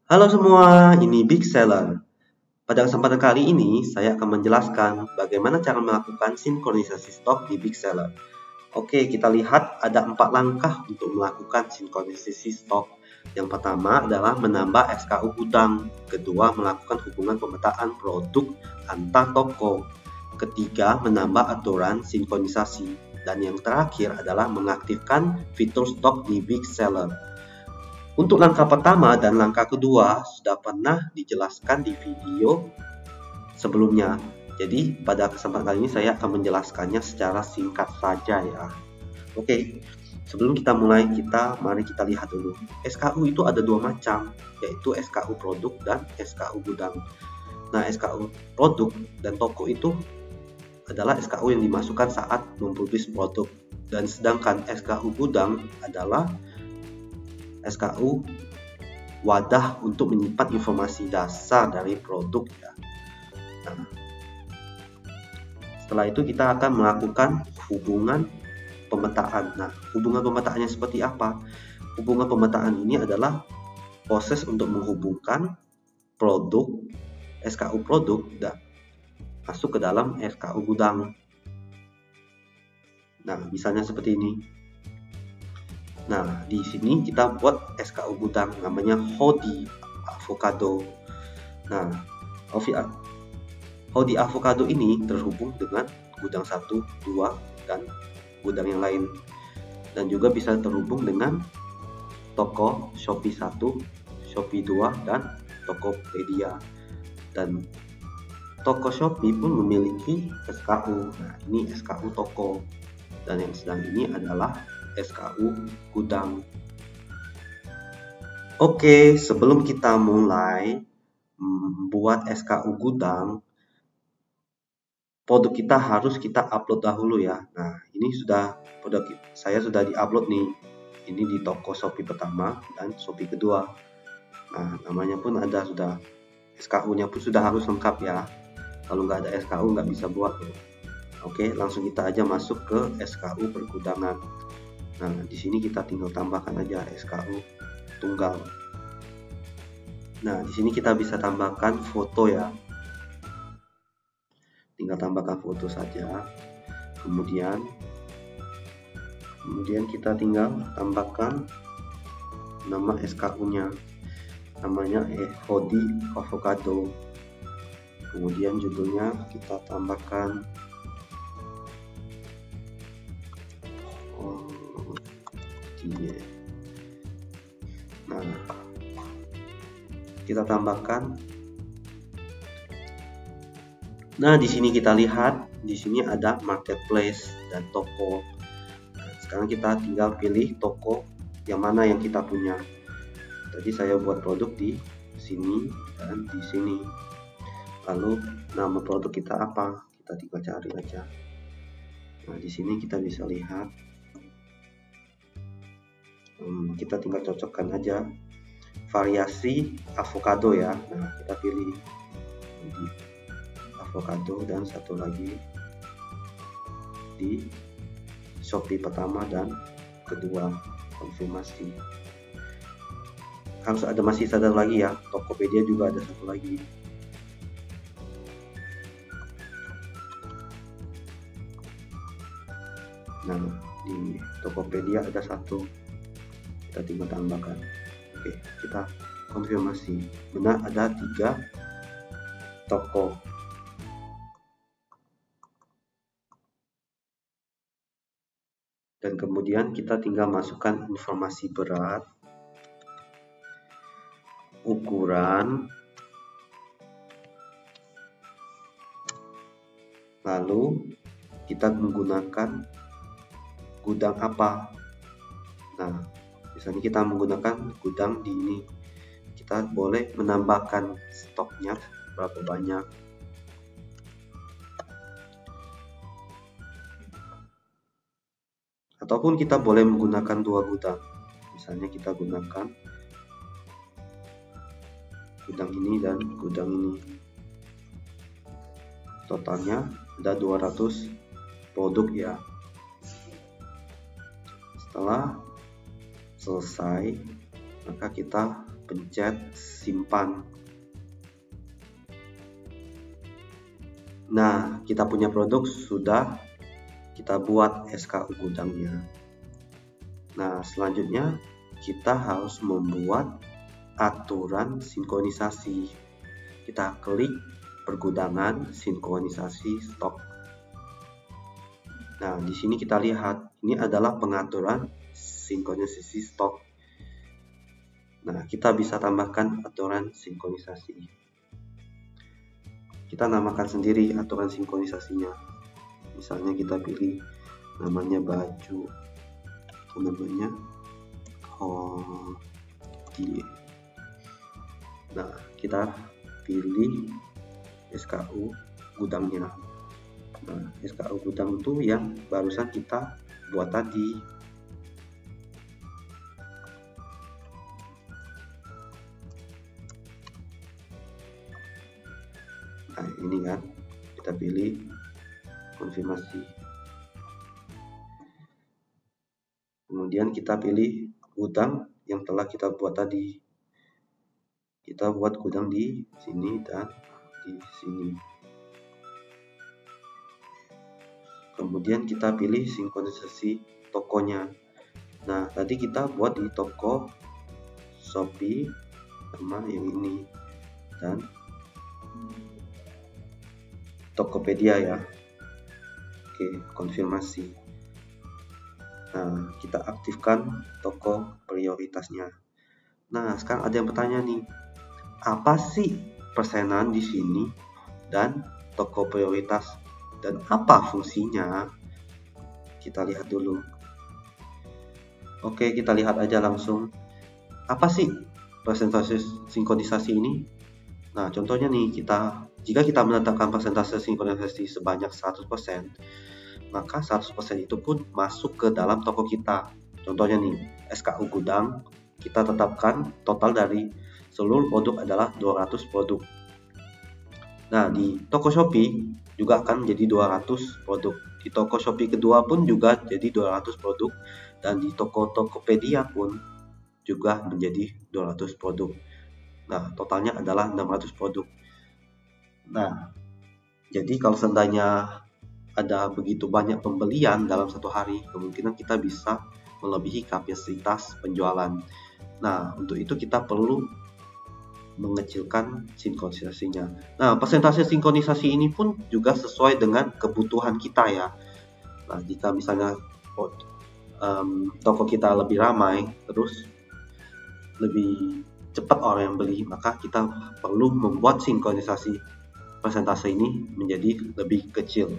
Halo semua, ini Big Seller. Pada kesempatan kali ini, saya akan menjelaskan bagaimana cara melakukan sinkronisasi stok di Big Seller. Oke, kita lihat ada 4 langkah untuk melakukan sinkronisasi stok. Yang pertama adalah menambah SKU gudang. Kedua, melakukan hubungan pemetaan produk antar toko. Ketiga, menambah aturan sinkronisasi. Dan yang terakhir adalah mengaktifkan fitur stok di Big Seller. Untuk langkah pertama dan langkah kedua sudah pernah dijelaskan di video sebelumnya. Jadi pada kesempatan kali ini saya akan menjelaskannya secara singkat saja ya. Oke, sebelum kita mulai mari kita lihat dulu. SKU itu ada dua macam, yaitu SKU produk dan SKU gudang. Nah, SKU produk dan toko itu adalah SKU yang dimasukkan saat mempublish produk, dan sedangkan SKU gudang adalah SKU wadah untuk menyimpan informasi dasar dari produk ya. Nah, setelah itu kita akan melakukan hubungan pemetaan. Nah, hubungan pemetaannya seperti apa? Hubungan pemetaan ini adalah proses untuk menghubungkan produk SKU produk dan masuk ke dalam SKU gudang. Nah, misalnya seperti ini. Nah, di sini kita buat SKU gudang namanya Hodi Avocado. Nah, Hodi Avocado ini terhubung dengan gudang 1, 2, dan gudang yang lain. Dan juga bisa terhubung dengan toko Shopee 1, Shopee 2, dan Tokopedia. Dan toko Shopee pun memiliki SKU. Nah, ini SKU toko. Dan yang sedang ini adalah SKU gudang. Oke, sebelum kita mulai membuat SKU gudang, produk kita harus kita upload dahulu ya. Nah, ini produk saya sudah diupload nih. Ini di toko Shopee pertama dan Shopee kedua. Nah, namanya pun ada sudah. SKU-nya pun sudah harus lengkap ya. Kalau nggak ada SKU nggak bisa buat tuh. Oke, langsung kita aja masuk ke SKU pergudangan. Nah, di sini kita tinggal tambahkan aja SKU tunggal. Nah, di sini kita bisa tambahkan foto ya. Tinggal tambahkan foto saja. Kemudian kita tinggal tambahkan nama SKU-nya. Namanya Hodi Avocado. Kemudian judulnya kita tambahkan Nah, kita tambahkan. Nah, di sini kita lihat, di sini ada marketplace dan toko. Nah, sekarang kita tinggal pilih toko yang mana yang kita punya. Tadi saya buat produk di sini dan di sini. Lalu nama produk kita apa? Kita tinggal cari aja. Nah, di sini kita bisa lihat. Kita tinggal cocokkan aja variasi avocado ya. Nah, kita pilih avocado dan satu lagi di Shopee pertama dan kedua, konfirmasi. Harus ada masih satu lagi ya, Tokopedia juga ada satu lagi. Nah, di Tokopedia ada satu, kita tinggal tambahkan. Oke, kita konfirmasi. Benar ada 3 toko. Dan kemudian kita tinggal masukkan informasi berat, ukuran, lalu kita menggunakan gudang apa. Nah, misalnya kita menggunakan gudang di ini, kita boleh menambahkan stoknya berapa banyak. Ataupun kita boleh menggunakan 2 gudang. Misalnya kita gunakan gudang ini dan gudang ini. Totalnya ada 200 produk ya. Setelah selesai, maka kita pencet simpan. Nah, kita punya produk sudah, kita buat SKU gudangnya. Nah, selanjutnya kita harus membuat aturan sinkronisasi. Kita klik pergudangan sinkronisasi stok. Nah, di sini kita lihat ini adalah pengaturan sinkronisasi stok. Nah, kita bisa tambahkan aturan sinkronisasi. Kita namakan sendiri aturan sinkronisasinya. Misalnya kita pilih namanya baju, namanya hoodie. Nah, kita pilih SKU gudangnya. Nah, SKU gudang itu yang barusan kita buat tadi. Nah, ini kan kita pilih konfirmasi. Kemudian kita pilih gudang yang telah kita buat tadi. Kita buat gudang di sini dan di sini. Kemudian kita pilih sinkronisasi tokonya. Nah, tadi kita buat di toko Shopee sama yang ini dan Tokopedia ya. Oke, konfirmasi. Nah, kita aktifkan toko prioritasnya. Nah, sekarang ada yang bertanya nih, apa sih persenan di sini dan toko prioritas dan apa fungsinya? Kita lihat dulu. Oke, kita lihat aja langsung. Apa sih persentase sinkronisasi ini? Nah, contohnya nih, jika kita menetapkan persentase sinkronisasi sebanyak 100%, maka 100% itu pun masuk ke dalam toko kita. Contohnya nih, SKU gudang, kita tetapkan total dari seluruh produk adalah 200 produk. Nah, di toko Shopee juga akan menjadi 200 produk. Di toko Shopee kedua pun juga jadi 200 produk. Dan di toko Tokopedia pun juga menjadi 200 produk. Nah, totalnya adalah 600 produk. Nah, jadi kalau seandainya ada begitu banyak pembelian dalam satu hari, kemungkinan kita bisa melebihi kapasitas penjualan. Nah, untuk itu kita perlu mengecilkan sinkronisasinya. Nah, persentase sinkronisasi ini pun juga sesuai dengan kebutuhan kita ya. Nah, jika misalnya toko kita lebih ramai, terus lebih cepat orang yang beli, maka kita perlu membuat sinkronisasi persentase ini menjadi lebih kecil.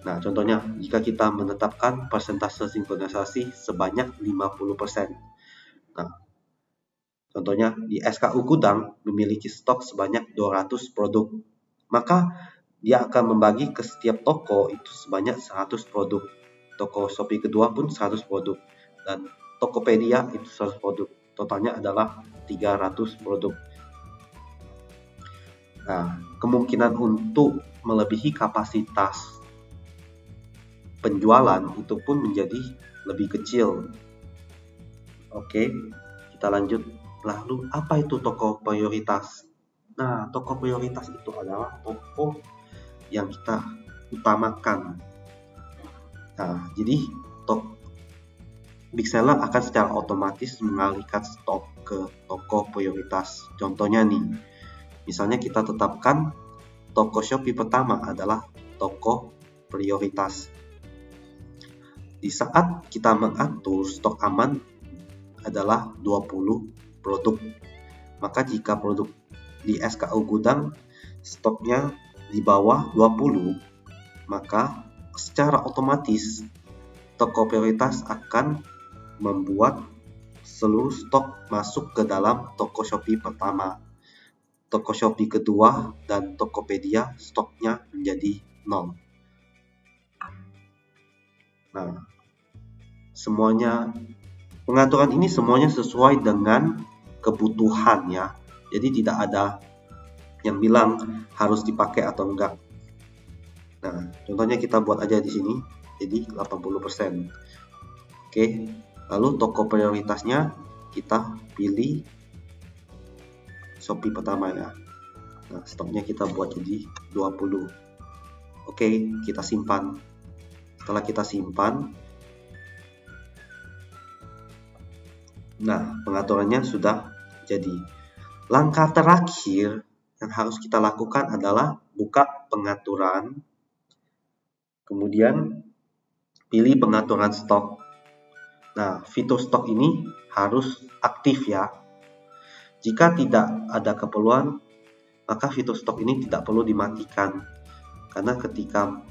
Nah, contohnya jika kita menetapkan persentase sinkronisasi sebanyak 50%. Nah, contohnya di SKU gudang memiliki stok sebanyak 200 produk, maka dia akan membagi ke setiap toko itu sebanyak 100 produk. Toko Shopee kedua pun 100 produk dan Tokopedia itu 100 produk. Totalnya adalah 300 produk. Nah, kemungkinan untuk melebihi kapasitas penjualan itu pun menjadi lebih kecil. Oke, kita lanjut. Lalu, apa itu toko prioritas? Nah, toko prioritas itu adalah toko yang kita utamakan. Nah, jadi Big Seller akan secara otomatis mengalihkan stok ke toko prioritas. Contohnya nih, misalnya kita tetapkan toko Shopee pertama adalah toko prioritas. Di saat kita mengatur stok aman adalah 20 produk, maka jika produk di SKU gudang stoknya di bawah 20, maka secara otomatis toko prioritas akan membuat seluruh stok masuk ke dalam toko Shopee pertama. Toko Shopee kedua dan Tokopedia stoknya menjadi 0. Nah, pengaturan ini semuanya sesuai dengan kebutuhan ya. Jadi tidak ada yang bilang harus dipakai atau enggak. Nah, contohnya kita buat aja di sini jadi 80%. Oke. Lalu toko prioritasnya kita pilih Shopee pertama ya. Nah, stoknya kita buat jadi 20. Oke, kita simpan. Setelah kita simpan, nah, pengaturannya sudah jadi. Langkah terakhir yang harus kita lakukan adalah buka pengaturan, kemudian pilih pengaturan stok. Nah, fitur stok ini harus aktif ya. Jika tidak ada keperluan, maka fitur stok ini tidak perlu dimatikan. Karena ketika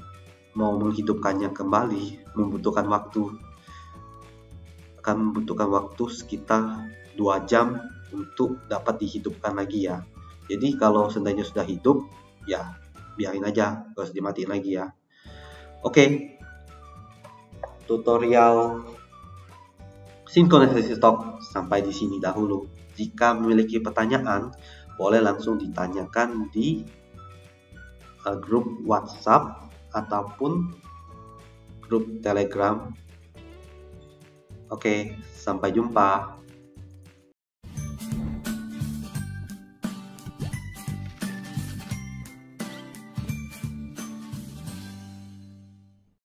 mau menghidupkannya kembali membutuhkan waktu. Akan membutuhkan waktu sekitar 2 jam untuk dapat dihidupkan lagi ya. Jadi kalau seandainya sudah hidup, ya biarin aja, harus dimatiin lagi ya. Oke, tutorial sinkronisasi stok sampai di sini dahulu. Jika memiliki pertanyaan, boleh langsung ditanyakan di grup WhatsApp ataupun grup Telegram. Oke, sampai jumpa.